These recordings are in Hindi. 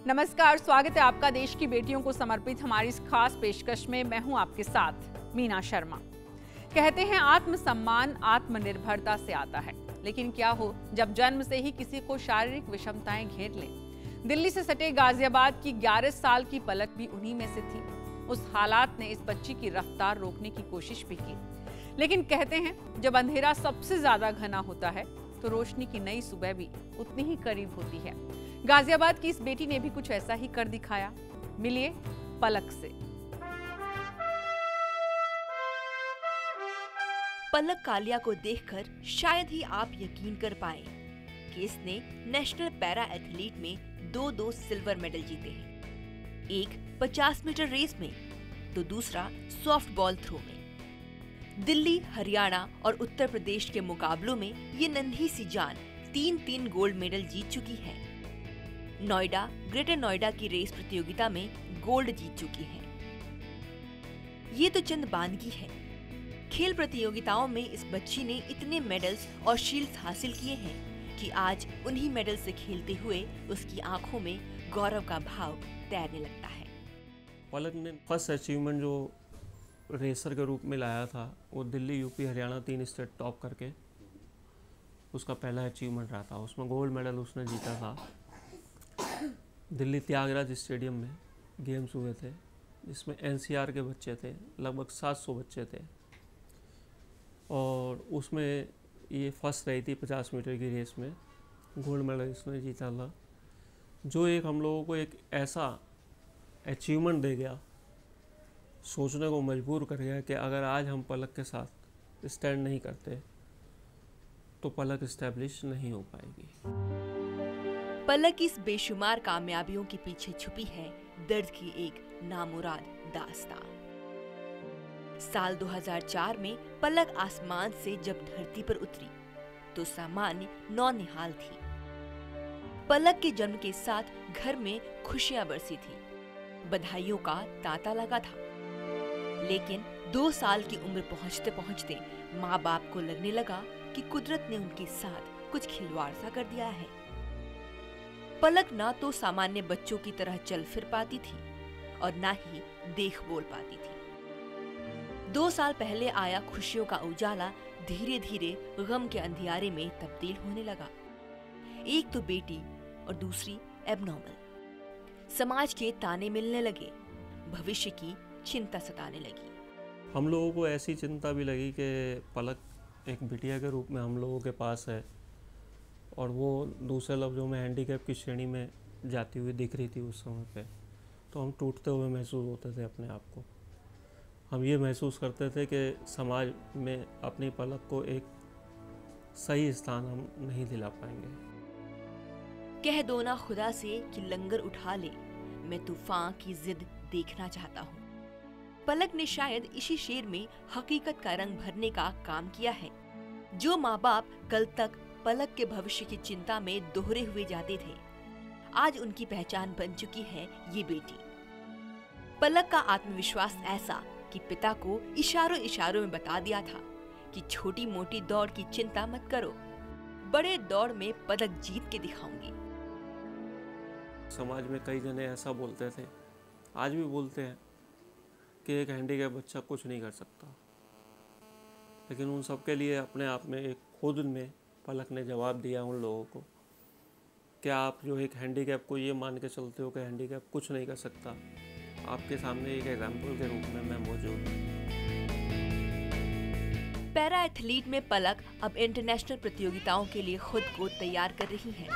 नमस्कार, स्वागत है आपका देश की बेटियों को समर्पित हमारी इस खास पेशकश में। मैं हूं आपके साथ मीना शर्मा। कहते हैं आत्मसम्मान आत्मनिर्भरता से आता है, लेकिन क्या हो जब जन्म से ही किसी को शारीरिक विषमताएं घेर लें। दिल्ली से सटे गाजियाबाद की 11 साल की पलक भी उन्हीं में से थी। उस हालात ने इस बच्ची की रफ्तार रोकने की कोशिश भी की, लेकिन कहते हैं जब अंधेरा सबसे ज्यादा घना होता है तो रोशनी की नई सुबह भी उतनी ही करीब होती है। गाजियाबाद की इस बेटी ने भी कुछ ऐसा ही कर दिखाया। मिलिए पलक से। पलक कालिया को देखकर शायद ही आप यकीन कर पाए कि इसने नेशनल पैरा एथलीट में दो सिल्वर मेडल जीते हैं। एक 50 मीटर रेस में तो दूसरा सॉफ्ट बॉल थ्रो में। दिल्ली, हरियाणा और उत्तर प्रदेश के मुकाबलों में ये नन्ही सी जान 3 गोल्ड मेडल जीत चुकी है। नोएडा, ग्रेटर नोएडा की रेस प्रतियोगिता में गोल्ड जीत चुकी है। ये तो चंद बानगी है। खेल प्रतियोगिताओं में इस बच्ची ने इतने मेडल्स और शील्ड्स हासिल किए हैं कि आज उन्हीं मेडल से खेलते हुए उसकी आंखों में गौरव का भाव तैरने लगता है। पलक ने फर्स्ट अचीवमेंट जो रेसर के रूप में लाया था वो Delhi, UP, Haryana 3 state top करके उसका पहला अचीवमेंट रहा था। उसमें गोल्ड मेडल उसने जीता था। दिल्ली त्यागराज स्टेडियम में गेम्स हुए थे जिसमें एनसीआर के बच्चे थे, लगभग 700 बच्चे थे, और उसमें ये फर्स्ट रही थी 50 मीटर की रेस में। गोल्ड मेडल इसने जीता था, जो एक हम लोगों को एक ऐसा अचीवमेंट दे गया, सोचने को मजबूर कर गया कि अगर आज हम पलक के साथ स्टैंड नहीं करते तो पलक इस्टेब्लिश नहीं हो पाएगी। पलक की इस बेशुमार कामयाबियों के पीछे छुपी है दर्द की एक नामुराद दास्तां। साल 2004 में पलक आसमान से जब धरती पर उतरी तो सामान्य नौनिहाल थी। पलक के जन्म के साथ घर में खुशियां बरसी थी, बधाइयों का तांता लगा था। लेकिन 2 साल की उम्र पहुंचते पहुंचते माँ बाप को लगने लगा कि कुदरत ने उनके साथ कुछ खिलवाड़ सा कर दिया है। पलक ना तो सामान्य बच्चों की तरह चल फिर पाती थी और ना ही देख बोल पाती थी। 2 साल पहले आया खुशियों का उजाला धीरे धीरे गम के अंधियारे में तब्दील होने लगा। एक तो बेटी और दूसरी एबनॉर्मल। समाज के ताने मिलने लगे, भविष्य की चिंता सताने लगी। हम लोगों को ऐसी चिंता भी लगी कि पलक एक बिटिया के रूप में हम लोगों के पास है और वो दूसरे लफ्ज़ों में हैंडीकैप की श्रेणी में जाती हुई दिख रही थी उस समय पे। तो हम टूटते हुए महसूस होते थे अपने आप को। हम ये महसूस करते थे कि समाज में अपनी पलक को एक सही स्थान हम नहीं दिला पाएंगे। कह दो ना खुदा से कि लंगर उठा ले, मैं तूफान की जिद देखना चाहता हूँ। पलक ने शायद इसी शेर में हकीकत का रंग भरने का काम किया है। जो माँ बाप कल तक पलक के भविष्य की चिंता में दोहरे हुए जाते थे, आज उनकी पहचान बन चुकी है ये बेटी। पलक का आत्मविश्वास ऐसा कि पिता को इशारों में बता दिया था कि छोटी मोटी दौड़ की चिंता मत करो, बड़े दौड़ में पदक जीत के दिखाऊंगी। समाज में कई जने ऐसा बोलते थे, आज भी बोलते हैं कि एक हैंडीकैप बच्चा कुछ नहीं कर सकता, लेकिन उन सब के लिए अपने आप में एक खुद में पलक ने जवाब दिया उन लोगों को। क्या आप जो एक हैंडीकैप को ये मान के चलते हो कि हैंडीकैप कुछ नहीं कर सकता, आपके सामने एक एग्जाम्पल के रूप में मैं मौजूद हूँ। पैरा एथलीट में पलक अब इंटरनेशनल प्रतियोगिताओं के लिए खुद को तैयार कर रही है।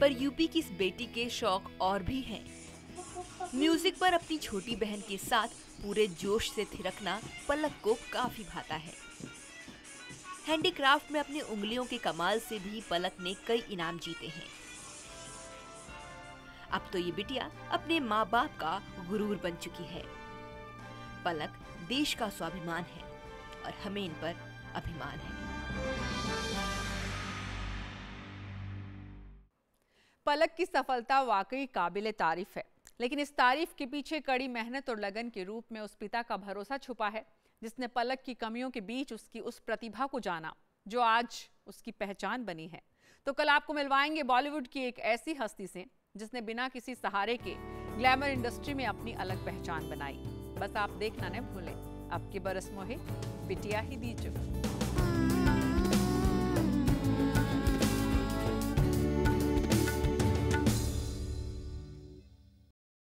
पर यूपी की इस बेटी के शौक और भी हैं। म्यूजिक पर अपनी छोटी बहन के साथ पूरे जोश से थिरकना पलक को काफी भाता है। हैंडीक्राफ्ट में अपनी उंगलियों के कमाल से भी पलक ने कई इनाम जीते हैं। अब तो ये बिटिया अपने माँ बाप का गुरूर बन चुकी है। पलक देश का स्वाभिमान है और हमें इन पर अभिमान है। पलक की सफलता वाकई काबिले तारीफ है, लेकिन इस तारीफ के पीछे कड़ी मेहनत और लगन के रूप में उस पिता का भरोसा छुपा है जिसने पलक की कमियों के बीच उसकी उस प्रतिभा को जाना जो आज उसकी पहचान बनी है। तो कल आपको मिलवाएंगे बॉलीवुड की एक ऐसी हस्ती से जिसने बिना किसी सहारे के ग्लैमर इंडस्ट्री में अपनी अलग पहचान बनाई। बस आप देखना न भूलें। अब के बरस मोहे बिटिया ही दीजो।